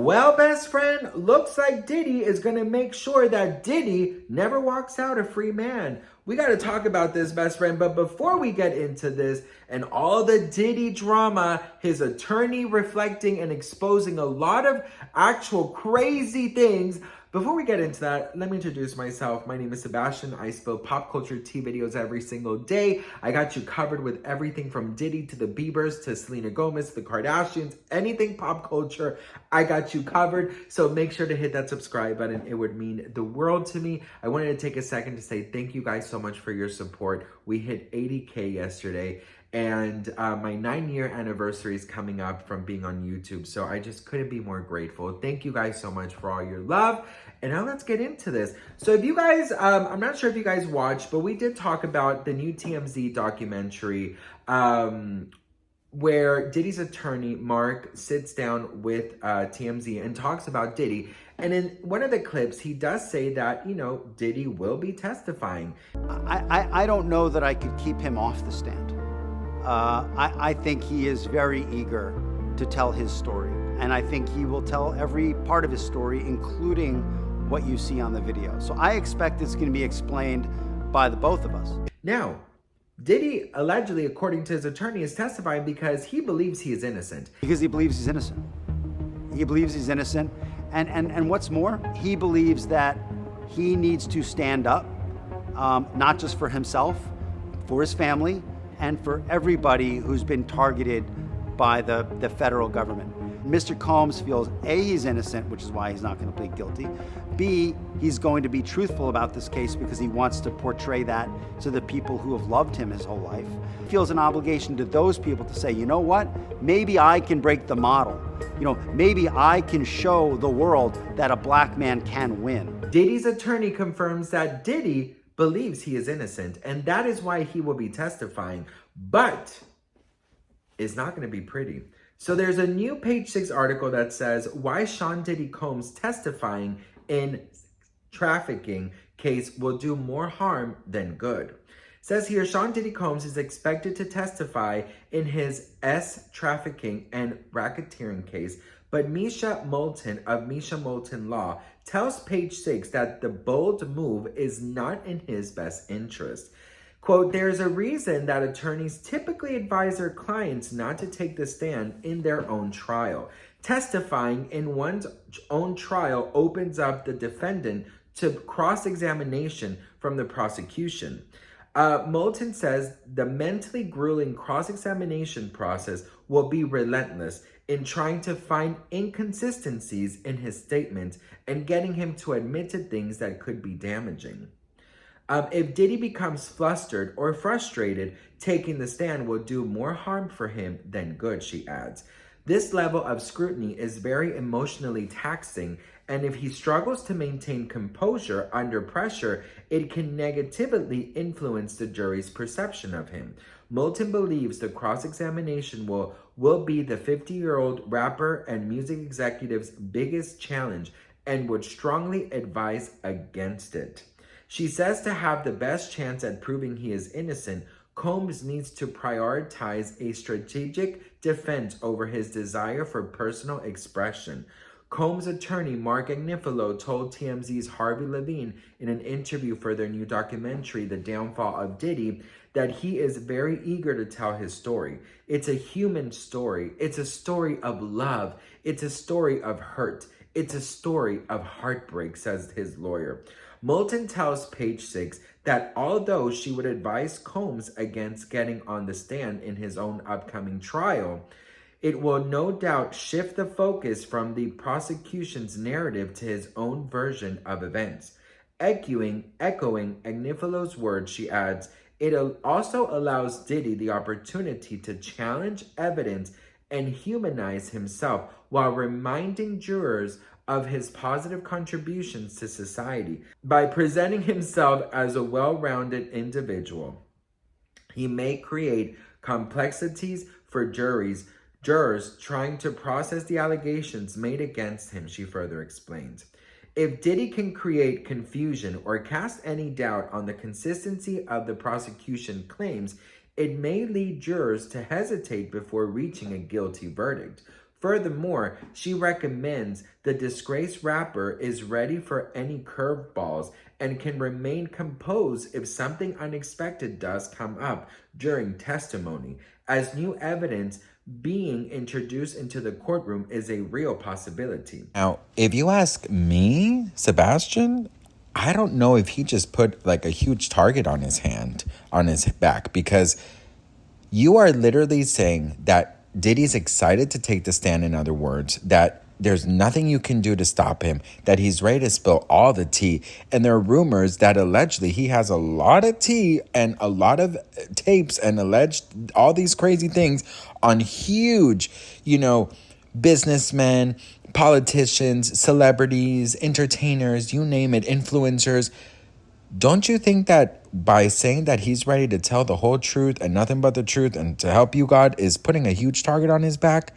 Well, best friend, looks like Diddy is going to make sure that Diddy never walks out a free man. We got to talk about this, best friend. But before we get into this and all the Diddy drama, his attorney reflecting and exposing a lot of actual crazy things, before we get into that, let me introduce myself. My name is Sebastian. I spill pop culture tea videos every single day. I got you covered with everything from Diddy to the Biebers to Selena Gomez, the Kardashians, anything pop culture, I got you covered. So make sure to hit that subscribe button. It would mean the world to me. I wanted to take a second to say thank you guys so much for your support. We hit 80K yesterday. And my 9-year anniversary is coming up from being on YouTube. So I just couldn't be more grateful. Thank you guys so much for all your love. And now let's get into this. So if you guys, I'm not sure if you guys watched, but we did talk about the new TMZ documentary where Diddy's attorney, Mark, sits down with TMZ and talks about Diddy. And in one of the clips, he does say that, you know, Diddy will be testifying. I don't know that I could keep him off the stand. I think he is very eager to tell his story. And I think he will tell every part of his story, including what you see on the video. So I expect it's going to be explained by the both of us. Now, Diddy allegedly, according to his attorney, is testifying because he believes he is innocent. Because he believes he's innocent. He believes he's innocent. And what's more, he believes that he needs to stand up, not just for himself, for his family, and for everybody who's been targeted by the federal government. Mr. Combs feels A, he's innocent, which is why he's not going to plead guilty. B, he's going to be truthful about this case because he wants to portray that to the people who have loved him his whole life. He feels an obligation to those people to say, you know what, maybe I can break the model. You know, maybe I can show the world that a black man can win. Diddy's attorney confirms that Diddy believes he is innocent, and that is why he will be testifying, but it's not going to be pretty. So there's a new Page 6 article that says why Sean Diddy Combs testifying in trafficking case will do more harm than good. It says here, Sean Diddy Combs is expected to testify in his trafficking and racketeering case, but Misha Moulton of Misha Moulton Law tells Page 6 that the bold move is not in his best interest. Quote, there's a reason that attorneys typically advise their clients not to take the stand in their own trial. Testifying in one's own trial opens up the defendant to cross-examination from the prosecution. Moulton says the mentally grueling cross-examination process will be relentless in trying to find inconsistencies in his statements and getting him to admit to things that could be damaging. If Diddy becomes flustered or frustrated, taking the stand will do more harm for him than good, she adds. This level of scrutiny is very emotionally taxing, and if he struggles to maintain composure under pressure, it can negatively influence the jury's perception of him. Moulton believes the cross-examination will be the 50-year-old rapper and music executive's biggest challenge and would strongly advise against it. She says to have the best chance at proving he is innocent, Combs needs to prioritize a strategic defense over his desire for personal expression. Combs' attorney Mark Agnifilo told TMZ's Harvey Levine in an interview for their new documentary, The Downfall of Diddy, that he is very eager to tell his story. It's a human story. It's a story of love. It's a story of hurt. It's a story of heartbreak, says his lawyer. Moulton tells Page 6 that although she would advise Combs against getting on the stand in his own upcoming trial, it will no doubt shift the focus from the prosecution's narrative to his own version of events. Echoing Agnifilo's words, she adds, it also allows Diddy the opportunity to challenge evidence and humanize himself while reminding jurors of his positive contributions to society. By presenting himself as a well-rounded individual, he may create complexities for jurors trying to process the allegations made against him, she further explained. If Diddy can create confusion or cast any doubt on the consistency of the prosecution claims, it may lead jurors to hesitate before reaching a guilty verdict. Furthermore, she recommends the disgraced rapper is ready for any curveballs and can remain composed if something unexpected does come up during testimony, as new evidence being introduced into the courtroom is a real possibility. Now, if you ask me, Sebastian, I don't know if he just put like a huge target on his back, because you are literally saying that Diddy's excited to take the stand, in other words, that there's nothing you can do to stop him, that he's ready to spill all the tea. And there are rumors that allegedly he has a lot of tea and a lot of tapes and alleged all these crazy things on huge, businessmen, politicians, celebrities, entertainers, you name it, influencers. Don't you think that by saying that he's ready to tell the whole truth and nothing but the truth and to help you, God, is putting a huge target on his back?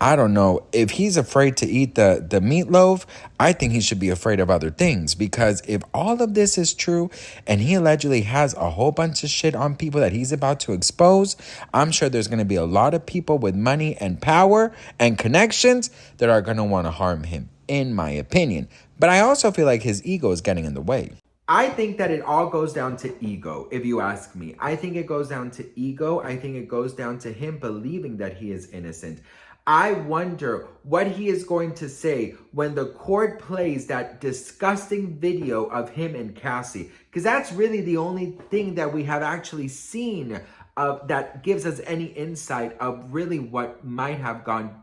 I don't know. If he's afraid to eat the meatloaf, I think he should be afraid of other things, because if all of this is true and he allegedly has a whole bunch of shit on people that he's about to expose, I'm sure there's going to be a lot of people with money and power and connections that are going to want to harm him, in my opinion. But I also feel like his ego is getting in the way. I think that it all goes down to ego, if you ask me. I think it goes down to ego. I think it goes down to him believing that he is innocent. I wonder what he is going to say when the court plays that disgusting video of him and Cassie, because that's really the only thing that we have actually seen that gives us any insight of really what might have gone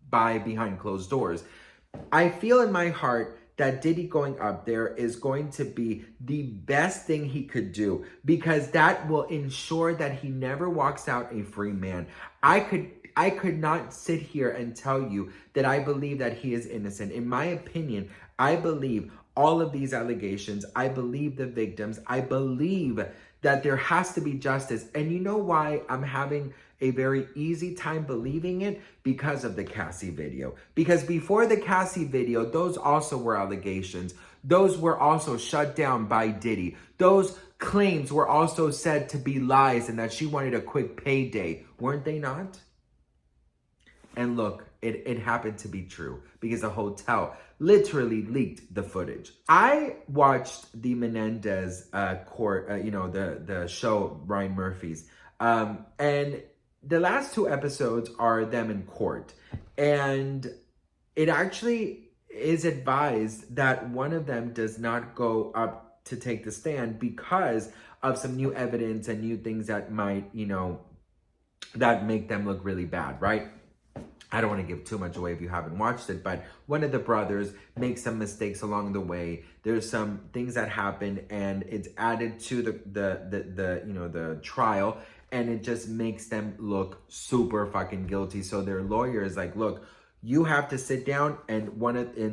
by behind closed doors. I feel in my heart that Diddy going up there is going to be the best thing he could do, because that will ensure that he never walks out a free man. I could not sit here and tell you that I believe that he is innocent. In my opinion, I believe all of these allegations. I believe the victims. I believe that there has to be justice. And you know why I'm having a very easy time believing it? Because of the Cassie video. Because before the Cassie video, those also were allegations. Those were also shut down by Diddy. Those claims were also said to be lies and that she wanted a quick payday. Weren't they not? And look, it happened to be true, because the hotel literally leaked the footage. I watched the Menendez court, the show, Ryan Murphy's. And the last two episodes are them in court. And it actually is advised that one of them does not go up to take the stand because of some new evidence and new things that might, that make them look really bad, right? I don't want to give too much away if you haven't watched it, but one of the brothers makes some mistakes along the way. There's some things that happen, and it's added to the trial, and it just makes them look super fucking guilty. So their lawyer is like, look, you have to sit down, and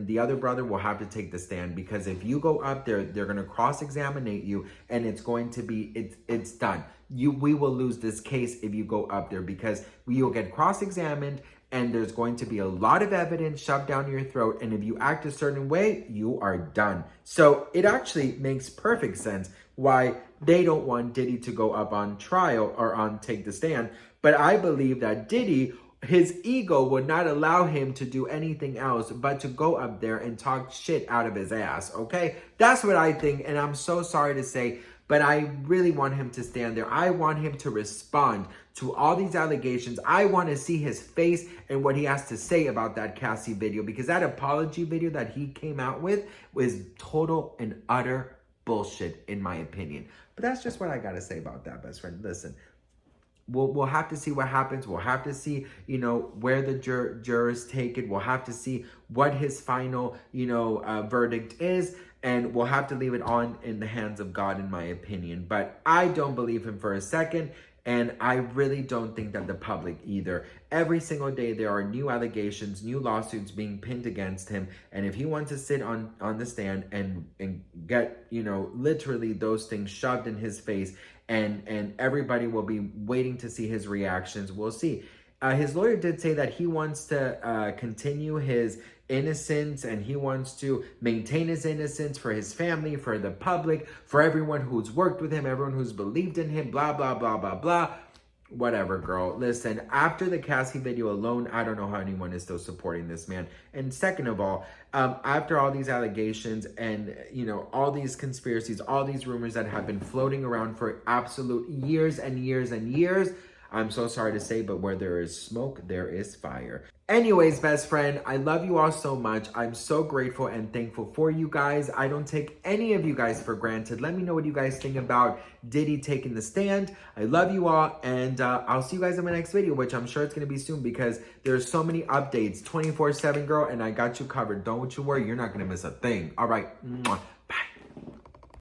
the other brother will have to take the stand, because if you go up there, they're going to cross-examine you, and it's going to be, it's done. We will lose this case if you go up there, because you'll get cross-examined, and there's going to be a lot of evidence shoved down your throat, and if you act a certain way, you are done. So it actually makes perfect sense why they don't want Diddy to go up on trial or on take the stand. But I believe that Diddy, his ego would not allow him to do anything else but to go up there and talk shit out of his ass, okay? That's what I think, and I'm so sorry to say, but I really want him to stand there. I want him to respond to all these allegations. I want to see his face and what he has to say about that Cassie video, because that apology video that he came out with was total and utter bullshit, in my opinion. But that's just what I got to say about that, best friend. Listen, we'll have to see what happens. We'll have to see, where the jurors take it. We'll have to see what his final, verdict is. And we'll have to leave it on in the hands of God, in my opinion. But I don't believe him for a second. And I really don't think that the public either. Every single day there are new allegations, new lawsuits being pinned against him. And if he wants to sit on the stand and get, literally those things shoved in his face, and everybody will be waiting to see his reactions, we'll see. His lawyer did say that he wants to continue his innocence, and he wants to maintain his innocence for his family, for the public, for everyone who's worked with him, everyone who's believed in him, blah, blah, blah, blah, blah. whatever, girl. Listen, after the Cassie video alone, I don't know how anyone is still supporting this man. And second of all, after all these allegations and, you know, all these conspiracies, all these rumors that have been floating around for absolute years and years and years, I'm so sorry to say, but where there is smoke, there is fire. Anyways, best friend, I love you all so much. I'm so grateful and thankful for you guys. I don't take any of you guys for granted. Let me know what you guys think about Diddy taking the stand. I love you all, and I'll see you guys in my next video, which I'm sure it's going to be soon because there's so many updates 24/7, girl, and I got you covered. Don't you worry. You're not going to miss a thing. All right. Mwah.